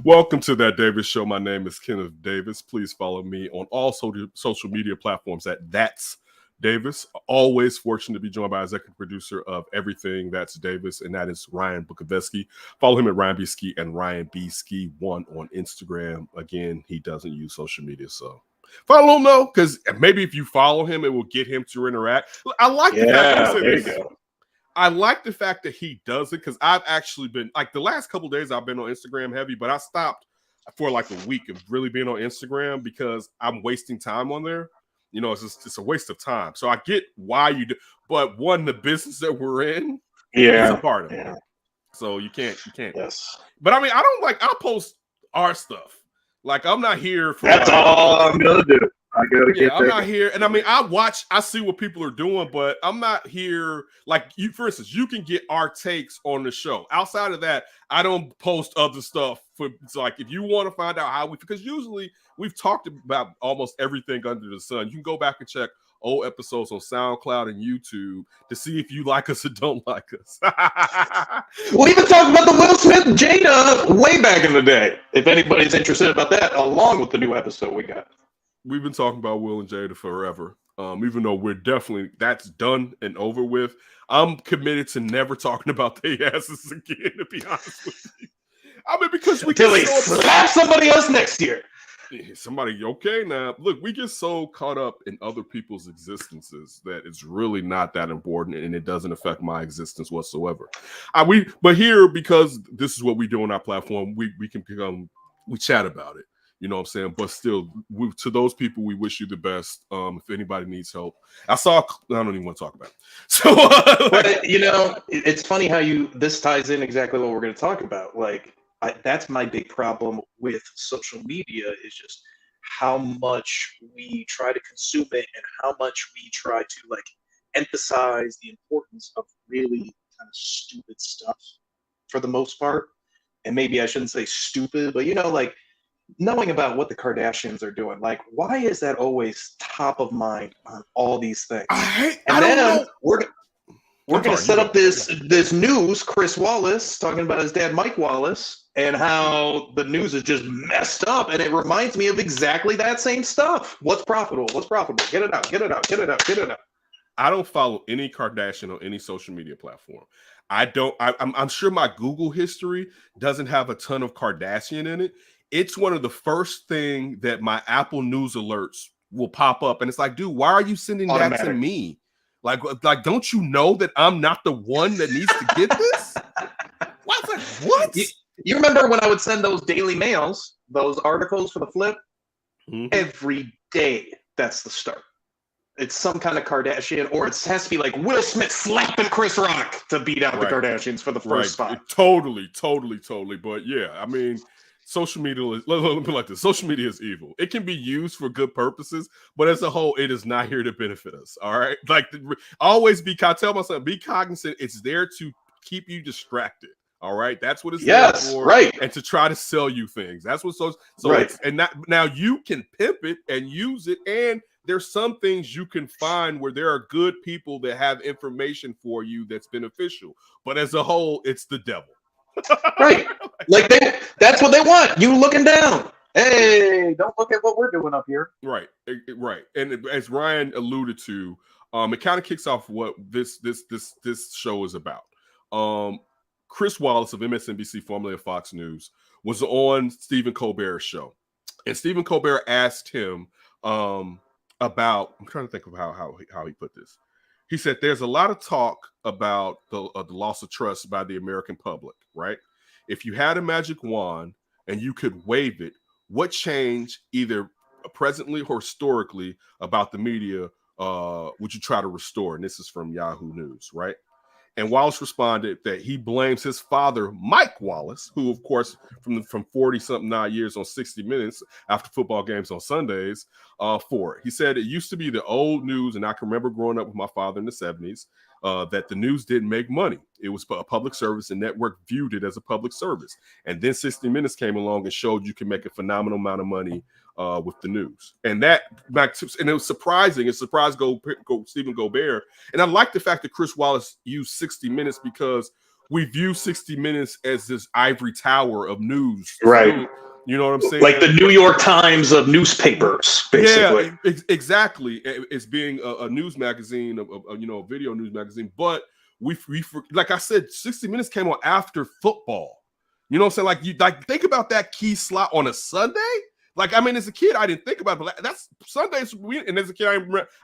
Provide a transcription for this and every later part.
Welcome to That Davis Show. My name is Kenneth Davis. Please follow me on all social media platforms at That's Davis. Always fortunate to be joined by executive producer of Everything That's Davis, and that is Ryan Bukoveski. Follow him at Ryan B. Ski and Ryan B. Ski 1 on Instagram. Again, he doesn't use social media, so follow him though, because maybe if you follow him, it will get him to interact. I like the fact that there you go. I like the fact that he does it because I've actually been like the last couple of days I've been on Instagram heavy, but I stopped for like a week of really being on Instagram because I'm wasting time on there. You know, it's a waste of time. So I get why you do, but one, the business that we're in is a part of it. So you can't. Yes. But I mean, I'll post our stuff. Like I'm not here for that's all I'm gonna do. I'm not here, and I mean, I see what people are doing, but I'm not here. Like you, for instance, you can get our takes on the show. Outside of that, I don't post other stuff. So like, if you want to find out because usually we've talked about almost everything under the sun. You can go back and check old episodes on SoundCloud and YouTube to see if you like us or don't like us. We even talked about the Will Smith Jada way back in the day. If anybody's interested about that, along with the new episode we got. We've been talking about Will and Jada forever. Even though that's done and over with. I'm committed to never talking about their asses again, to be honest with you. I mean, because we Until get slap somebody else next year. Somebody, okay, now look, we get so caught up in other people's existences that it's really not that important, and it doesn't affect my existence whatsoever. But here, because this is what we do on our platform, we chat about it. You know what I'm saying? But still, to those people, we wish you the best. If anybody needs help, I don't even want to talk about it. So, but it's funny how this ties in exactly what we're going to talk about. Like, that's my big problem with social media is just how much we try to consume it and how much we try to like emphasize the importance of really kind of stupid stuff for the most part. And maybe I shouldn't say stupid, but like knowing about what the Kardashians are doing, like why is that always top of mind on all these things? I don't know. We're going to set up this news, Chris Wallace, talking about his dad, Mike Wallace, and how the news is just messed up. And it reminds me of exactly that same stuff. What's profitable? What's profitable? Get it out, get it out, get it out, get it out. I don't follow any Kardashian on any social media platform. I'm sure my Google history doesn't have a ton of Kardashian in it. It's one of the first thing that my Apple News alerts will pop up. And it's like, dude, why are you sending that to me? Like, don't you know that I'm not the one that needs to get this? What? You remember when I would send those Daily Mails, those articles for the Flip? Mm-hmm. Every day, that's the start. It's some kind of Kardashian, or it has to be like Will Smith slapping Chris Rock to beat out the Kardashians for the first spot. Totally. But yeah, I mean, social media let me put it like this. Social media is evil. It can be used for good purposes, but as a whole, it is not here to benefit us. All right. Like always I tell myself, be cognizant. It's there to keep you distracted. All right. That's what it's there for. Right. And to try to sell you things. That's what now you can pimp it and use it. And there's some things you can find where there are good people that have information for you that's beneficial. But as a whole, it's the devil. Right. Like that's what they want. You looking down. Hey, don't look at what we're doing up here. Right. And as Ryan alluded to, it kind of kicks off what this show is about. Chris Wallace of MSNBC, formerly of Fox News, was on Stephen Colbert's show. And Stephen Colbert asked him about, I'm trying to think of how he put this. He said, there's a lot of talk about the loss of trust by the American public, right? If you had a magic wand and you could wave it, what change, either presently or historically, about the media would you try to restore? And this is from Yahoo News, right? And Wallace responded that he blames his father, Mike Wallace, who, of course, from 40-something odd years on 60 Minutes after football games on Sundays, for it. He said it used to be the old news, and I can remember growing up with my father in the 70s, that the news didn't make money. It was a public service, and network viewed it as a public service. And then 60 Minutes came along and showed you can make a phenomenal amount of money with the news. And it was surprising. It surprised Stephen Colbert. And I like the fact that Chris Wallace used 60 Minutes because we view 60 Minutes as this ivory tower of news. Right. Still, you know what I'm saying? Like the New York Times of newspapers, basically. Yeah, exactly. It's being a news magazine, a video news magazine. But we like I said, 60 Minutes came on after football. You know what I'm saying? Like you think about that key slot on a Sunday. Like, I mean, as a kid, I didn't think about it, but that's Sundays. And as a kid,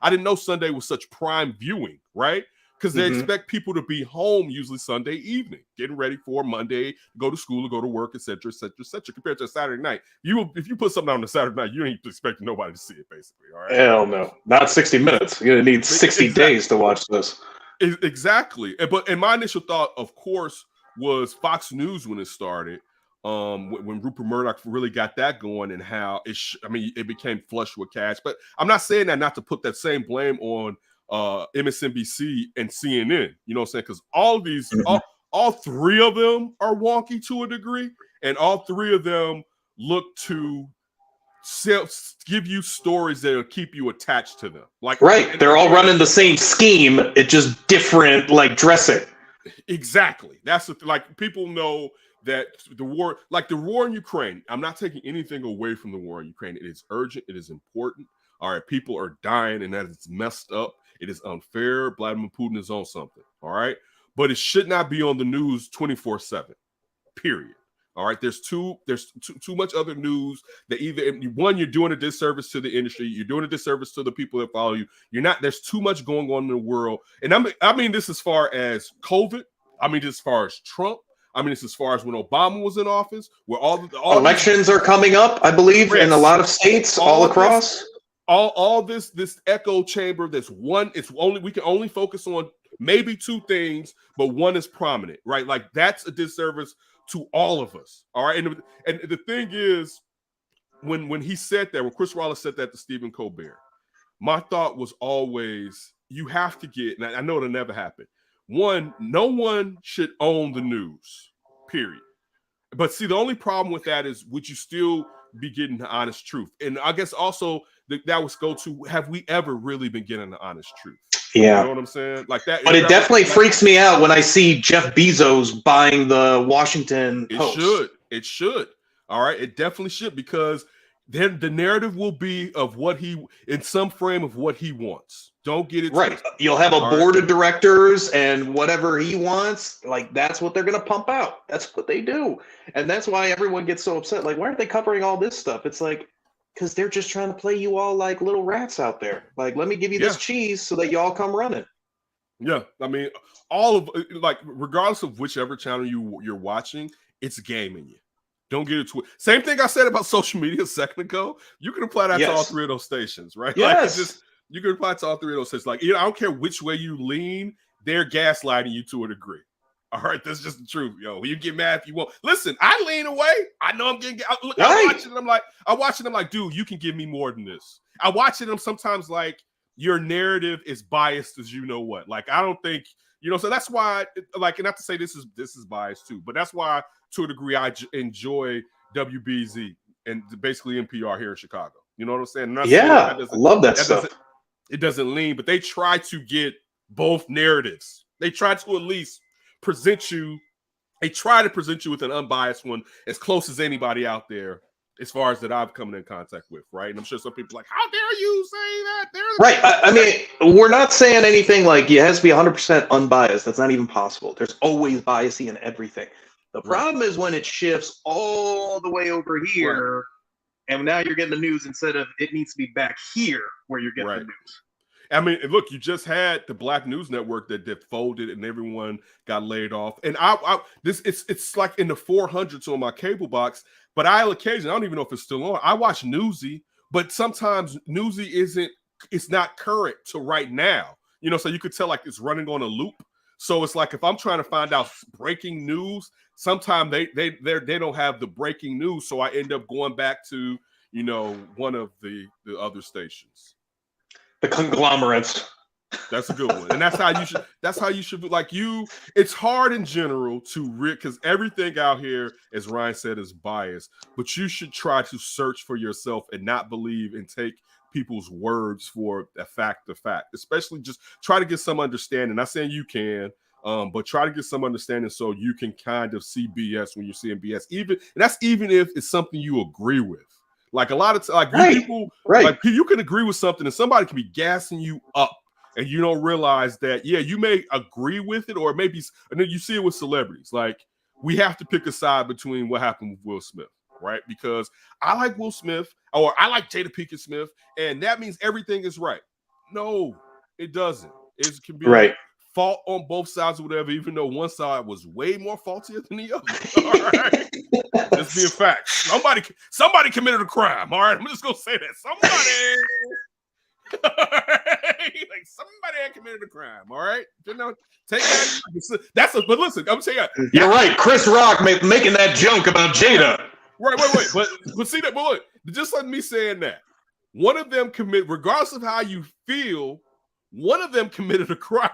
I didn't know Sunday was such prime viewing, right? Because they expect people to be home usually Sunday evening, getting ready for Monday, go to school or go to work, et cetera, et cetera, et cetera, compared to a Saturday night. If you put something on a Saturday night, you ain't expecting nobody to see it, basically. All right. Hell no. Not 60 minutes. You're going to need 60 days to watch this. Exactly. And my initial thought, of course, was Fox News when it started. When Rupert Murdoch really got that going, and how it became flush with cash. But I'm not saying that not to put that same blame on MSNBC and CNN, you know what I'm saying? Because all of these, all three of them are wonky to a degree, and all three of them look to give you stories that will keep you attached to them. Like, right, they're all running the same scheme, it just different, like, dressing. Exactly. That's like, people know that the war in Ukraine. I'm not taking anything away from the war in Ukraine. It is urgent. It is important. All right, people are dying, and that is messed up. It is unfair. Vladimir Putin is on something. All right, but it should not be on the news 24/7. Period. All right, there's too much other news that either one, you're doing a disservice to the industry, you're doing a disservice to the people that follow you. There's too much going on in the world, and I mean this as far as COVID. I mean this as far as Trump. I mean this as far as when Obama was in office, where all elections are coming up, I believe, in a lot of states all across. All this echo chamber. We can only focus on maybe two things, but one is prominent, right? Like, that's a disservice to all of us. All right. And the thing is, when he said that, when Chris Wallace said that to Stephen Colbert, my thought was always, you have to get, and I know it'll never happen. One, no one should own the news, period. But see, the only problem with that is, would you still be getting the honest truth? And I guess also that would go to, have we ever really been getting the honest truth? Yeah. You know what I'm saying? Like that. But it definitely freaks me out when I see Jeff Bezos buying the Washington Post. It should. All right. It definitely should, because then the narrative will be of what in some frame of what he wants. Don't get it right. You'll have a board of directors, and whatever he wants, like, that's what they're going to pump out. That's what they do. And that's why everyone gets so upset. Like, why aren't they covering all this stuff? It's like, because they're just trying to play you all like little rats out there. Like, let me give you this cheese so that y'all come running. Yeah. I mean, all of, like, regardless of whichever channel you're watching, it's gaming you. Don't get it twisted. Same thing I said about social media a second ago. You can apply that to all three of those stations, right? Yes. Like, you can apply it to all three of those stations. Like, I don't care which way you lean, they're gaslighting you to a degree. All right, that's just the truth, yo. You get mad if you want. Listen, I lean away. I know I'm getting. Look, I'm watching them like, dude, you can give me more than this. I'm watching them sometimes like, your narrative is biased as you know what. Like, I don't think, so that's why, like, and not to say this is biased too, but that's why, to a degree, I enjoy WBZ and basically NPR here in Chicago. You know what I'm saying? Yeah, I love that stuff. It doesn't lean, but they try to get both narratives. They try to at least present you with an unbiased one, as close as anybody out there, as far as that I've come in contact with, right? And I'm sure some people are like, how dare you say that? Right. I mean, we're not saying anything like it has to be 100% unbiased. That's not even possible. There's always biasy in everything. The problem is when it shifts all the way over here, and now you're getting the news instead of it needs to be back here where you're getting the news. I mean, look, you just had the Black News Network that folded and everyone got laid off. And it's like in the 400s on my cable box, but I don't even know if it's still on. I watch Newsy, but sometimes Newsy it's not current to right now. So you could tell like it's running on a loop. So it's like, if I'm trying to find out breaking news, sometimes they don't have the breaking news. So I end up going back to, one of the other stations. The conglomerates. That's a good one. And that's how you should be. Like, it's hard in general because everything out here, as Ryan said, is biased, but you should try to search for yourself and not believe and take people's words for a fact, especially just try to get some understanding. Not saying you can, But try to get some understanding so you can kind of see BS when you're seeing BS. Even if it's something you agree with. Like a lot of people, like you can agree with something and somebody can be gassing you up, and you don't realize that. Yeah, you may agree with it, or maybe, and then you see it with celebrities. Like we have to pick a side between what happened with Will Smith, right? Because I like Will Smith, or I like Jada Pinkett Smith, and that means everything is right. No, it doesn't. It can be fault on both sides or whatever, even though one side was way more faultier than the other. All right. Just be a fact. Somebody committed a crime. All right. I'm just gonna say that. Somebody like somebody had committed a crime. All right. You know, take that. But listen, I'm saying you're right. Chris Rock making that joke about Jada. Right, wait. But see that, but look, just like me saying that, one of them regardless of how you feel, one of them committed a crime.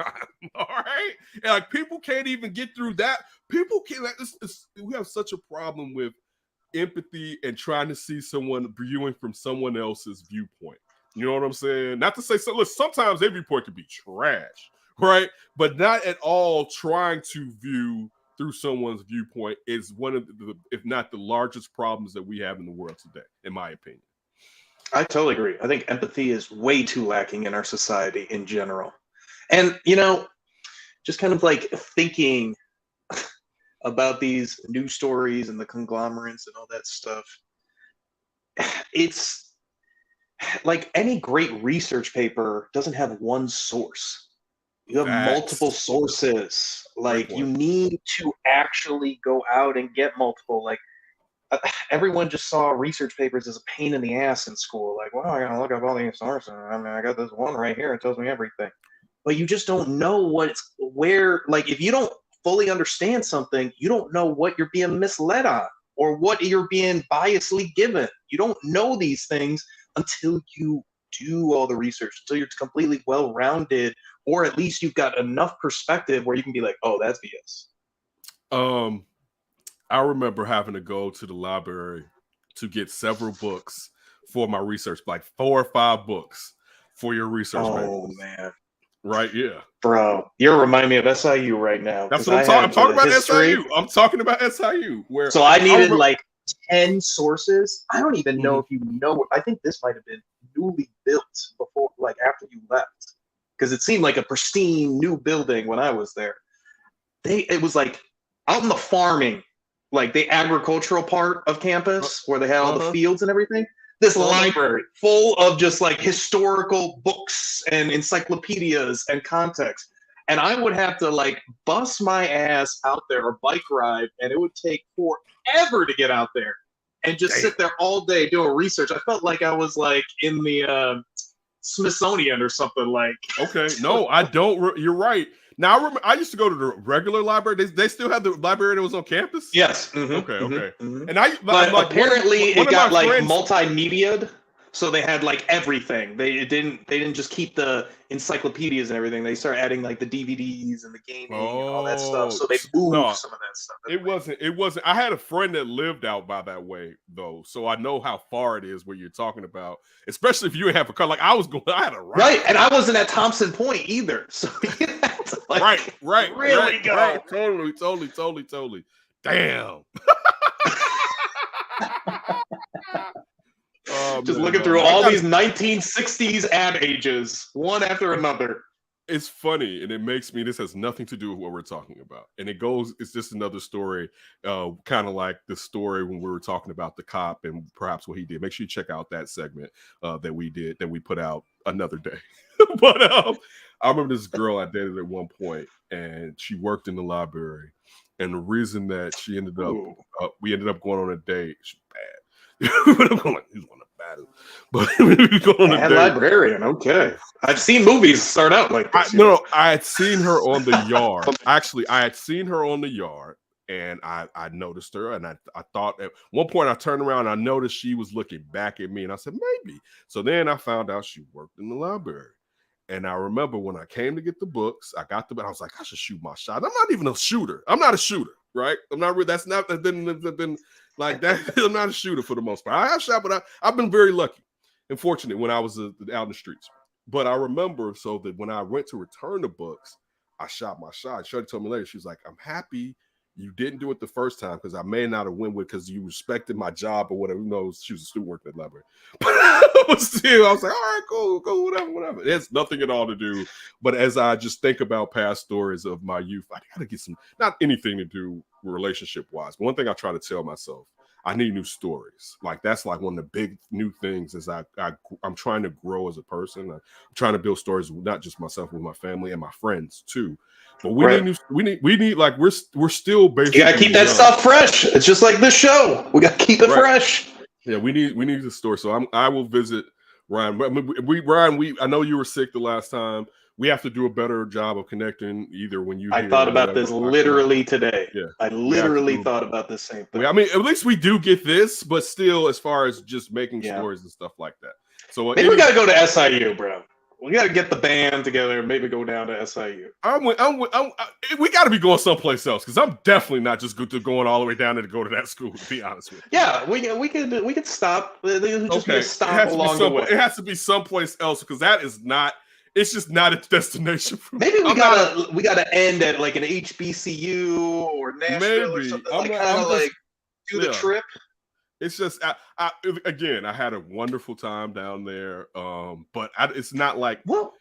All right. And like people can't even get through that. People can't we have such a problem with empathy and trying to see someone viewing from someone else's viewpoint. You know what I'm saying? Not to say so. Look, sometimes their viewpoint can be trash, right? But not at all trying to view through someone's viewpoint is one of the, if not the largest problems that we have in the world today, in my opinion. I totally agree. I think empathy is way too lacking in our society in general. And, you know, just kind of like thinking about these news stories and the conglomerates and all that stuff, it's like any great research paper doesn't have one source. You have multiple sources. Like you need to actually go out and get multiple. Like everyone just saw research papers as a pain in the ass in school. Like, well, I gotta look up all these sources. I mean, I got this one right here. It tells me everything. But you just don't know where. Like, if you don't fully understand something, you don't know what you're being misled on or what you're being biasly given. You don't know these things until you do all the research, until you're completely well-rounded, or at least you've got enough perspective where you can be like, oh, that's BS. I remember having to go to the library to get several books for my research, like 4 or 5 books for your research. Oh, man. Right, yeah. Bro, you're reminding me of SIU right now. That's what I'm talking. I'm talking about SIU. I'm talking about SIU. So I needed like 10 sources. I don't even know if you know. I think this might have been newly built before, like after you left, because it seemed like a pristine new building when I was there. It was like out in the farming, like the agricultural part of campus where they had all the fields and everything. This library full of just like historical books and encyclopedias and context. And I would have to like bust my ass out there or bike ride, and it would take forever to get out there and just sit there all day doing research. I felt like I was like in the Smithsonian or something. Like, okay, no, I don't. You're right. Now I remember I used to go to the regular library. They still have the library that was on campus. Yes. Okay. And but like, apparently it got like multimedia'd, so they had like everything. They didn't just keep the encyclopedias and everything. They started adding like the DVDs and the gaming and all that stuff. So they moved some of that stuff. It wasn't. I had a friend that lived out by that way though, so I know how far it is where you're talking about. Especially if you have a car. Like I had a ride. Right, and I wasn't at Thompson Point either. So you had to like really go. Right. Totally. Damn. Just looking through all these 1960s ad ages, one after another. It's funny, and it makes me, this has nothing to do with what we're talking about. And it's just another story, kind of like the story when we were talking about the cop and perhaps what he did. Make sure you check out that segment that we put out another day. But I remember this girl I dated at one point, and she worked in the library. And the reason that she ended up, we ended up going on a date. She's bad. He's one of the baddest. But we go on a date. Librarian, okay. I've seen movies start out like this. I had seen her on the yard. Actually, I had seen her on the yard, and I noticed her, and I thought at one point I turned around and I noticed she was looking back at me, and I said, maybe. So then I found out she worked in the library. And I remember when I came to get the books, I was like, I should shoot my shot. I'm not even a shooter. I'm not a shooter, right? I'm not. That's not been like that. I'm not a shooter for the most part. I have shot, but I've been very lucky and fortunate when I was out in the streets. But I remember so that when I went to return the books, I shot my shot. Shorty told me later, she was like, I'm happy you didn't do it the first time because I may not have went with because you respected my job or whatever. Who knows? She was a student working at the library. But still, I was like, all right, cool, whatever. It has nothing at all to do. But as I just think about past stories of my youth, I got to get some, not anything to do relationship-wise. But one thing I try to tell myself, I need new stories. Like that's like one of the big new things is I'm trying to grow as a person. I'm trying to build stories, not just myself, with my family and my friends too. But we need like we're still basically. You gotta keep that stuff fresh. It's just like this show. We gotta keep it fresh. Yeah, we need the story. So I will visit Ryan. Ryan, I know you were sick the last time. We have to do a better job of connecting. Either when you. I thought about this literally today. Yeah, I literally thought about the same thing. I mean, at least we do get this, but still, as far as just making stories and stuff like that. So maybe we gotta go to SIU, bro. We got to get the band together and maybe go down to SIU. We got to be going someplace else because I'm definitely not just going all the way down there to go to that school, to be honest with you. Yeah, we could stop. There'll just be a stop along the way. It has to be someplace else because that is not. It's just not a destination for me. Maybe we gotta end at like an HBCU or Nashville or something. Do the trip. It's just, again, I had a wonderful time down there, but it's not like. What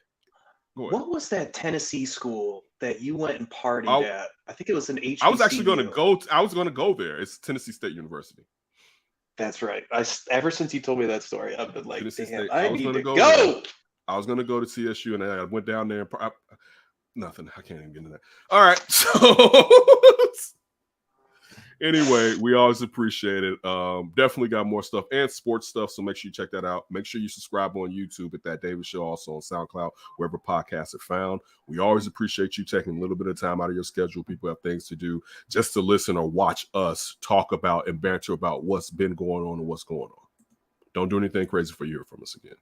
was that Tennessee school that you went and partied at? I think it was an HBCU. I was actually going to go. I was going to go there. It's Tennessee State University. That's right. Ever since you told me that story, I've been like, damn, I need to go. I was going to go to TSU, and I went down there. Nothing. I can't even get into that. All right, so. Anyway, we always appreciate it. Definitely got more stuff and sports stuff, so make sure you check that out. Make sure you subscribe on YouTube at That David Show, also on SoundCloud, wherever podcasts are found. We always appreciate you taking a little bit of time out of your schedule. People have things to do just to listen or watch us talk about and banter about what's been going on and what's going on. Don't do anything crazy before you hear from us again.